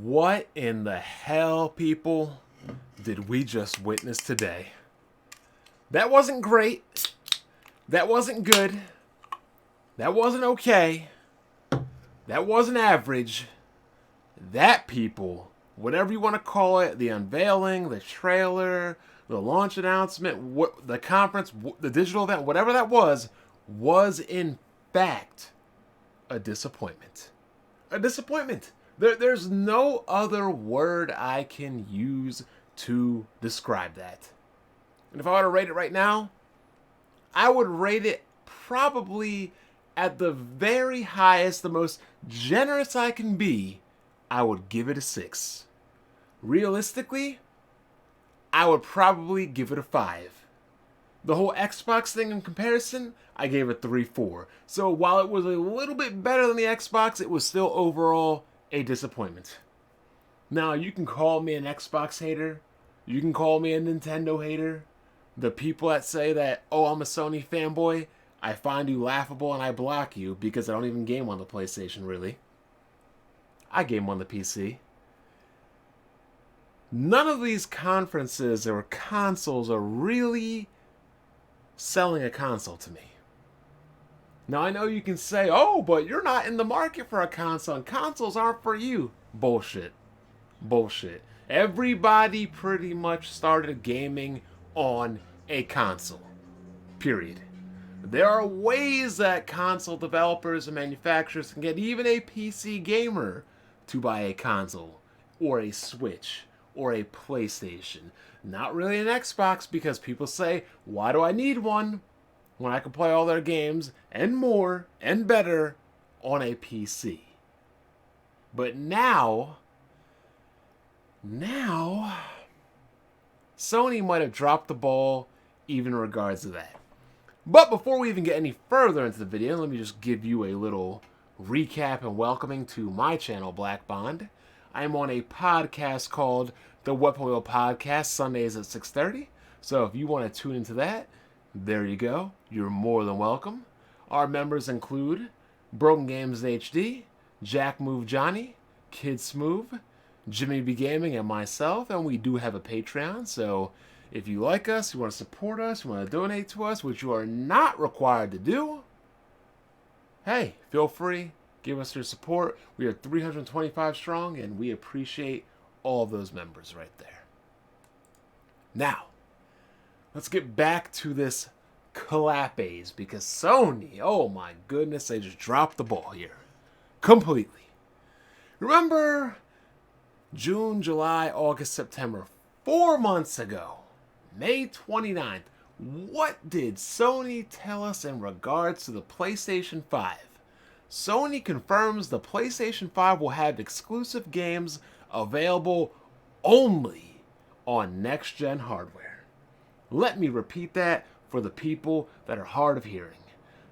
What in the hell, people, did we just witness today? That wasn't great. That wasn't good. That wasn't okay. That wasn't average. That, people, whatever you want to call it, the unveiling, the trailer, the launch announcement, the conference, the digital event, whatever that was in fact a disappointment. A disappointment. There's no other word I can use to describe that. And if I were to rate it right now, I would rate it probably at the very highest, the most generous I can be. I would give it a 6. Realistically, I would probably give it a 5. The whole Xbox thing in comparison, I gave it 3-4. So while it was a little bit better than the Xbox, it was still overall a disappointment. Now, you can call me an Xbox hater. You can call me a Nintendo hater. The people that say that, oh, I'm a Sony fanboy, I find you laughable and I block you because I don't even game on the PlayStation, really. I game on the PC. None of these conferences or consoles are really selling a console to me. Now, I know you can say, oh, but you're not in the market for a console, and consoles aren't for you. Bullshit. Bullshit. Everybody pretty much started gaming on a console. Period. There are ways that console developers and manufacturers can get even a PC gamer to buy a console, or a Switch, or a PlayStation. Not really an Xbox, because people say, why do I need one when I can play all their games and more and better on a PC? But now, Sony might have dropped the ball even in regards to that. But before we even get any further into the video, let me just give you a little recap and welcoming to my channel, Black Bond. I'm on a podcast called The Weapon Wheel Podcast, Sundays at 6:30. So if you want to tune into that, there you go. You're more than welcome. Our members include Broken Games HD, Jack Move Johnny, Kid Smooth, Jimmy B Gaming, and myself. And we do have a Patreon, so if you like us, you want to support us, you want to donate to us, which you are not required to do, hey, feel free. Give us your support. We are 325 strong, and we appreciate all of those members right there. Now, let's get back to this collapse, because Sony, oh my goodness, they just dropped the ball here. Completely. Remember June, July, August, September, 4 months ago, May 29th, what did Sony tell us in regards to the PlayStation 5? Sony confirms the PlayStation 5 will have exclusive games available only on next-gen hardware. Let me repeat that for the people that are hard of hearing.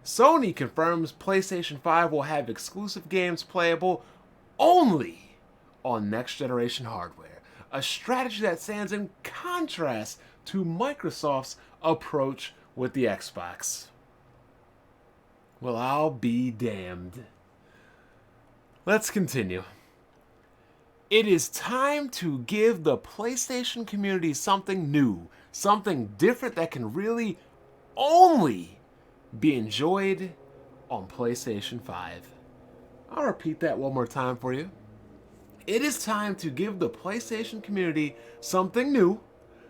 Sony confirms PlayStation 5 will have exclusive games playable only on next-generation hardware. A strategy that stands in contrast to Microsoft's approach with the Xbox. Well, I'll be damned. Let's continue. It is time to give the PlayStation community something new, something different that can really only be enjoyed on PlayStation 5. I'll repeat that one more time for you. It is time to give the PlayStation community something new,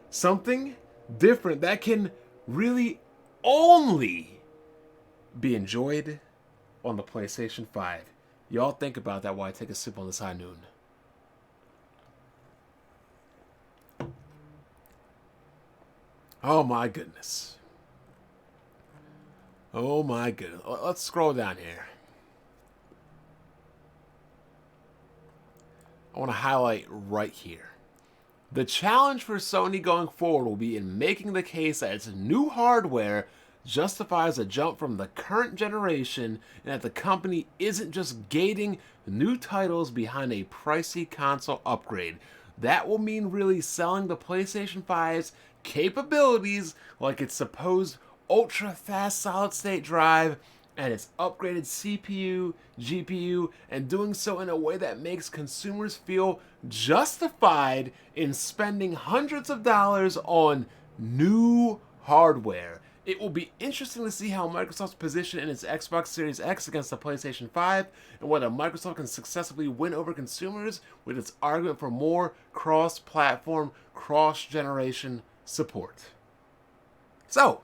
something different that can really only be enjoyed on the PlayStation 5. Y'all think about that while I take a sip on this high noon. Oh my goodness. Oh my goodness. Let's scroll down here. I want to highlight right here. The challenge for Sony going forward will be in making the case that its new hardware justifies a jump from the current generation, and that the company isn't just gating new titles behind a pricey console upgrade. That will mean really selling the PlayStation 5's capabilities, like its supposed ultra-fast solid-state drive and its upgraded CPU, GPU, and doing so in a way that makes consumers feel justified in spending hundreds of dollars on new hardware. It will be interesting to see how Microsoft's position in its Xbox Series X against the PlayStation 5 and whether Microsoft can successfully win over consumers with its argument for more cross-platform, cross-generation support. So,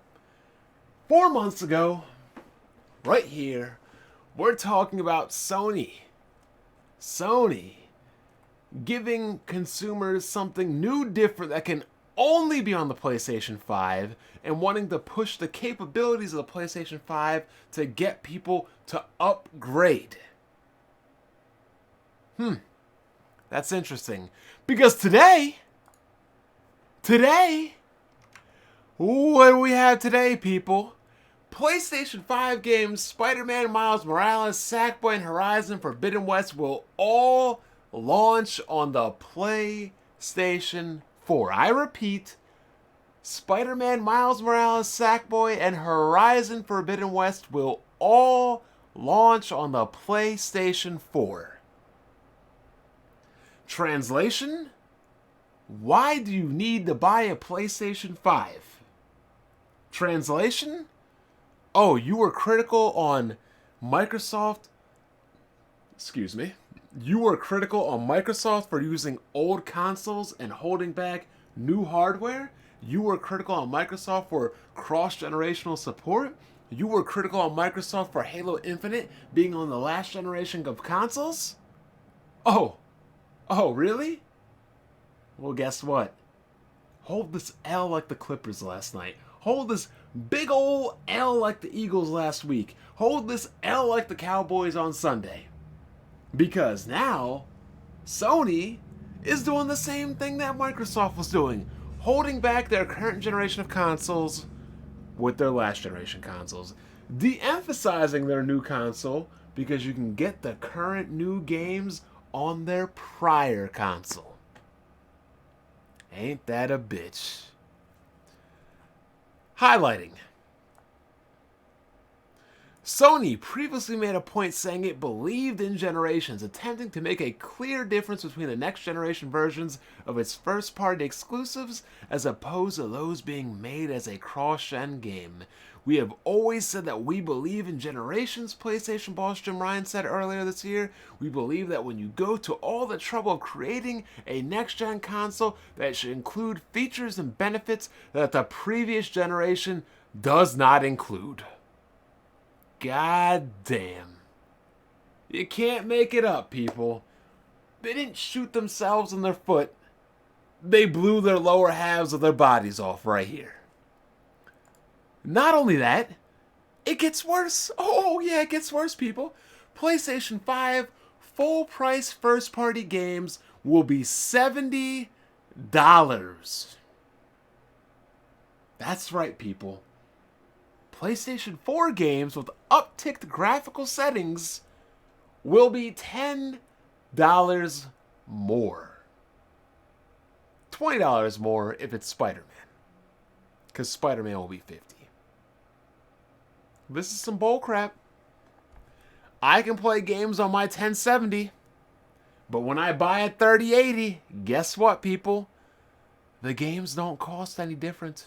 4 months ago, right here, we're talking about Sony. Sony giving consumers something new, different, that can only be on the PlayStation 5 and wanting to push the capabilities of the PlayStation 5 to get people to upgrade. That's interesting. Because today, what do we have today, people? PlayStation 5 games Spider-Man, Miles Morales, Sackboy, and Horizon Forbidden West will all launch on the PlayStation 4. I repeat, Spider-Man, Miles Morales, Sackboy, and Horizon Forbidden West will all launch on the PlayStation 4. Translation? Why do you need to buy a PlayStation 5? Translation? Oh, you were critical on Microsoft. You were critical on Microsoft for using old consoles and holding back new hardware? You were critical on Microsoft for cross-generational support? You were critical on Microsoft for Halo Infinite being on the last generation of consoles? Oh, really? Well, guess what? Hold this L like the Clippers last night. Hold this big ol' L like the Eagles last week. Hold this L like the Cowboys on Sunday. Because now, Sony is doing the same thing that Microsoft was doing. Holding back their current generation of consoles with their last generation consoles. De-emphasizing their new console because you can get the current new games on their prior console. Ain't that a bitch? Highlighting. Sony previously made a point saying it believed in generations, attempting to make a clear difference between the next generation versions of its first-party exclusives as opposed to those being made as a cross-gen game. We have always said that we believe in generations, PlayStation boss Jim Ryan said earlier this year. We believe that when you go to all the trouble of creating a next-gen console, that it should include features and benefits that the previous generation does not include. God damn. You can't make it up, people. They didn't shoot themselves in their foot. They blew their lower halves of their bodies off right here. Not only that, it gets worse. Oh yeah, it gets worse, people. PlayStation 5 full price first party games will be $70. That's right, people. PlayStation 4 games with upticked graphical settings will be $10 more. $20 more if it's Spider-Man. Because Spider-Man will be $50. This is some bull crap. I can play games on my 1070, but when I buy a 3080, guess what, people? The games don't cost any different.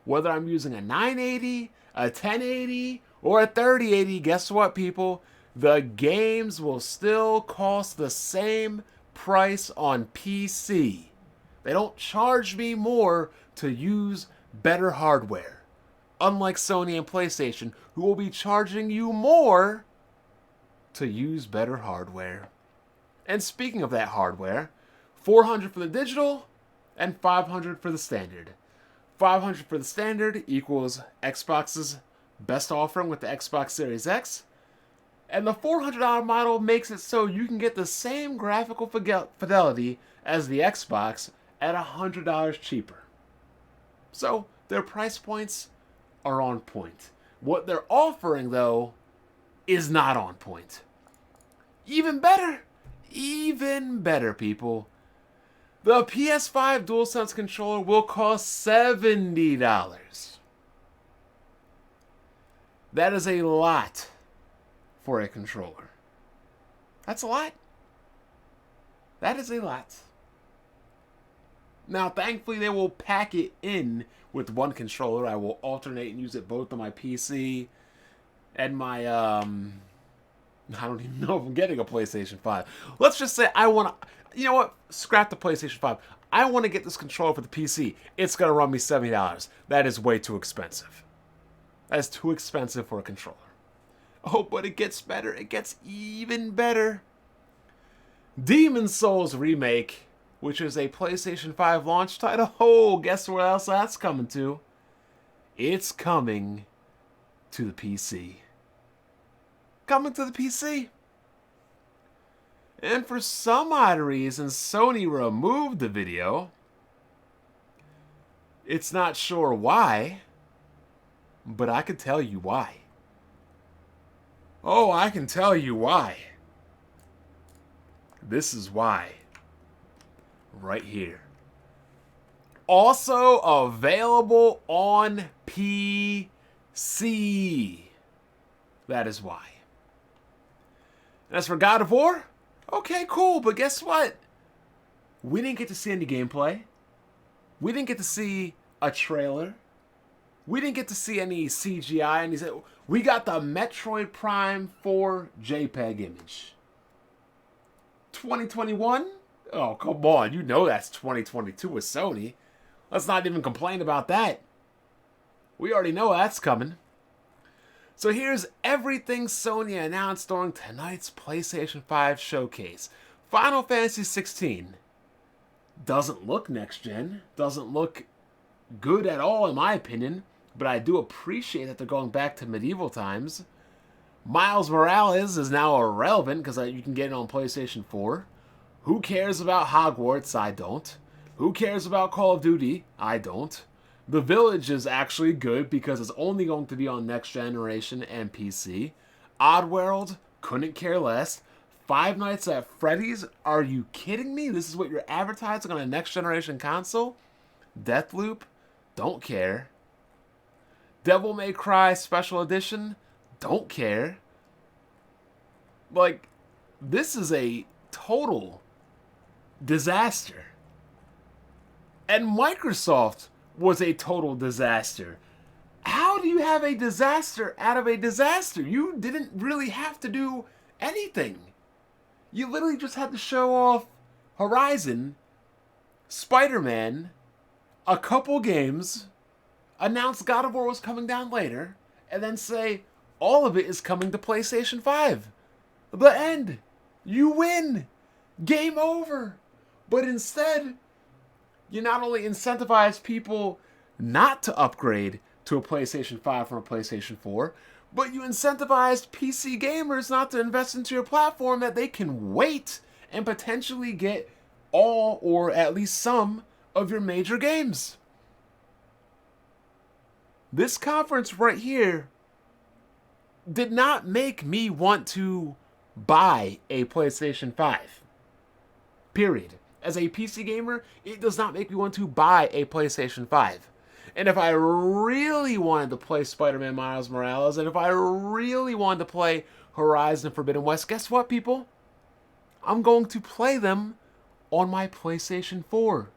Whether I'm using a 980, a 1080, or a 3080, guess what, people? The games will still cost the same price on PC. They don't charge me more to use better hardware. Unlike Sony and PlayStation, who will be charging you more to use better hardware. And speaking of that hardware, $400 for the digital and $500 for the standard. $500 for the standard equals Xbox's best offering with the Xbox Series X. And the $400 model makes it so you can get the same graphical fidelity as the Xbox at $100 cheaper. So their price points are on point. What they're offering, though, is not on point. Even better, people. The PS5 DualSense controller will cost $70. That is a lot for a controller. That's a lot. That is a lot. Now, thankfully, they will pack it in with one controller. I will alternate and use it both on my PC and my, I don't even know if I'm getting a PlayStation 5. Let's just say I want to, you know what? Scrap the PlayStation 5. I want to get this controller for the PC. It's going to run me $70. That is way too expensive. That is too expensive for a controller. Oh, but it gets better. It gets even better. Demon's Souls Remake, which is a PlayStation 5 launch title. Oh, guess where else that's coming to? It's coming to the PC. Coming to the PC. And for some odd reason, Sony removed the video. It's not sure why, but I can tell you why. Oh, I can tell you why. This is why. Right here. Also available on PC. That is why. As for God of War, okay, cool, but guess what? We didn't get to see any gameplay. We didn't get to see a trailer. We didn't get to see any CGI. And he said, we got the Metroid Prime 4 JPEG image. 2021? Oh, come on. You know that's 2022 with Sony. Let's not even complain about that. We already know that's coming. So here's everything Sony announced during tonight's PlayStation 5 showcase. Final Fantasy 16 doesn't look next-gen. Doesn't look good at all, in my opinion. But I do appreciate that they're going back to medieval times. Miles Morales is now irrelevant because you can get it on PlayStation 4. Who cares about Hogwarts? I don't. Who cares about Call of Duty? I don't. The Village is actually good because it's only going to be on next generation and PC. Oddworld, couldn't care less. Five Nights at Freddy's, are you kidding me? This is what you're advertising on a next generation console? Deathloop, don't care. Devil May Cry Special Edition, don't care. Like, this is a total disaster. And Microsoft was a total disaster. How do you have a disaster out of a disaster? You didn't really have to do anything. You literally just had to show off Horizon, Spider-Man, a couple games, announce God of War was coming down later, and then say all of it is coming to PlayStation 5. The end. You win. Game over. But instead, you not only incentivize people not to upgrade to a PlayStation 5 from a PlayStation 4, but you incentivize PC gamers not to invest into your platform that they can wait and potentially get all or at least some of your major games. This conference right here did not make me want to buy a PlayStation 5. Period. As a PC gamer, it does not make me want to buy a PlayStation 5. And if I really wanted to play Spider-Man Miles Morales, and if I really wanted to play Horizon Forbidden West, guess what, people? I'm going to play them on my PlayStation 4.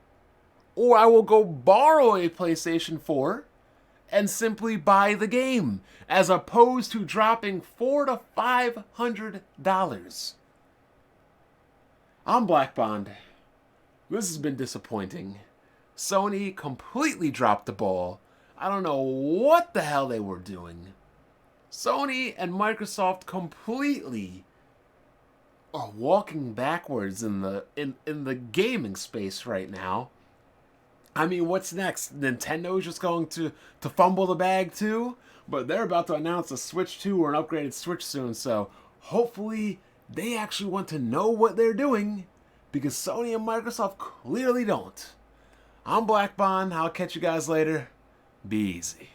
Or I will go borrow a PlayStation 4 and simply buy the game, as opposed to dropping $400 to $500. I'm Black Bond. This has been disappointing. Sony completely dropped the ball. I don't know what the hell they were doing. Sony and Microsoft completely are walking backwards in the gaming space right now. I mean, what's next? Nintendo's just going to fumble the bag too? But they're about to announce a Switch 2 or an upgraded Switch soon, so hopefully they actually want to know what they're doing, because Sony and Microsoft clearly don't. I'm Black Bond. I'll catch you guys later. Be easy.